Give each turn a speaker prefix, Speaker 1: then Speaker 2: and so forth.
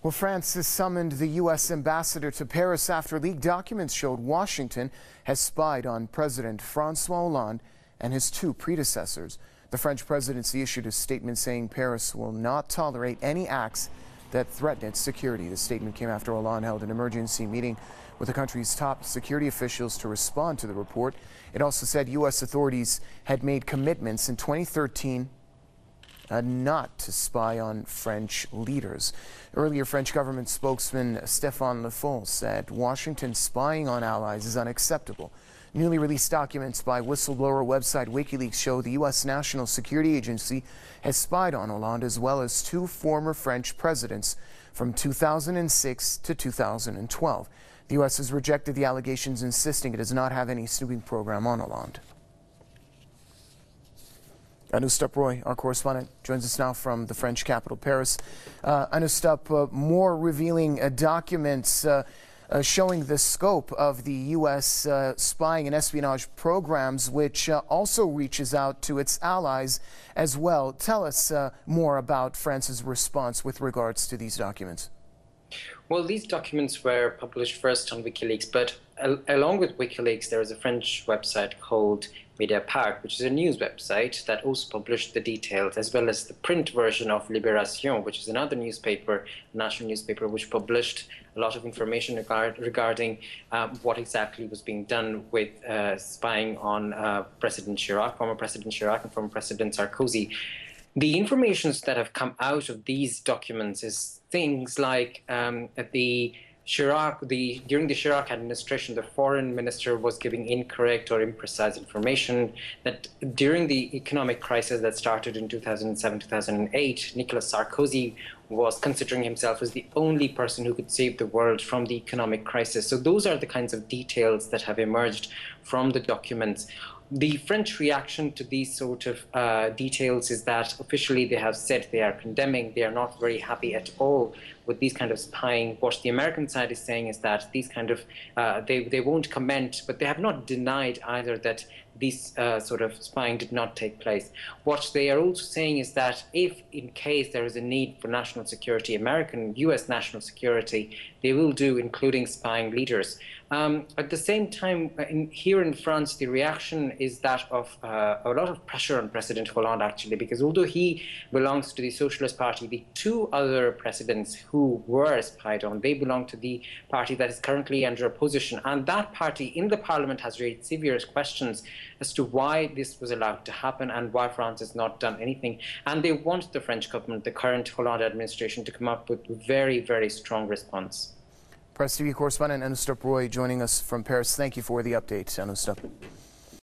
Speaker 1: Well, France has summoned the U.S. ambassador to Paris after leaked documents showed Washington has spied on President Francois Hollande and his two predecessors. The French presidency issued a statement saying Paris will not tolerate any acts that threaten its security. The statement came after Hollande held an emergency meeting with the country's top security officials to respond to the report. It also said U.S. authorities had made commitments in 2013 not to spy on French leaders. Earlier, French government spokesman Stéphane Le Foll said Washington spying on allies is unacceptable. Newly released documents by whistleblower website WikiLeaks show the U.S. National Security Agency has spied on Hollande as well as two former French presidents from 2006 to 2012. The U.S. has rejected the allegations, insisting it does not have any snooping program on Hollande. Anustap Roy, our correspondent, joins us now from the French capital, Paris. Anustap, more revealing documents showing the scope of the U.S. spying and espionage programs, which also reaches out to its allies as well. Tell us more about France's response with regards to these documents.
Speaker 2: Well, these documents were published first on WikiLeaks, but along with WikiLeaks, there is a French website called Mediapart, which is a news website that also published the details, as well as the print version of Libération, which is another newspaper, national newspaper, which published a lot of information regarding what exactly was being done with spying on President Chirac, former President Chirac and former President Sarkozy. The information that have come out of these documents is things like during the Chirac administration, the foreign minister was giving incorrect or imprecise information, that during the economic crisis that started in 2007-2008, Nicolas Sarkozy was considering himself as the only person who could save the world from the economic crisis. So those are the kinds of details that have emerged from the documents. The French reaction to these sort of details is that officially they have said they are condemning, they are not very happy at all with these kind of spying. What the American side is saying is that these kind of, they won't comment, but they have not denied either that this sort of spying did not take place. What they are also saying is that if in case there is a need for national security, American, US national security, they will do, including spying leaders. At the same time, here in France, the reaction is that of a lot of pressure on President Hollande, actually, because although he belongs to the Socialist Party, the two other presidents who were spied on, they belong to the party that is currently under opposition. And that party in the parliament has raised severe questions as to why this was allowed to happen and why France has not done anything. And they want the French government, the current Hollande administration, to come up with a very, very strong response.
Speaker 1: Press TV correspondent Anustap Roy joining us from Paris. Thank you for the update, Anustap.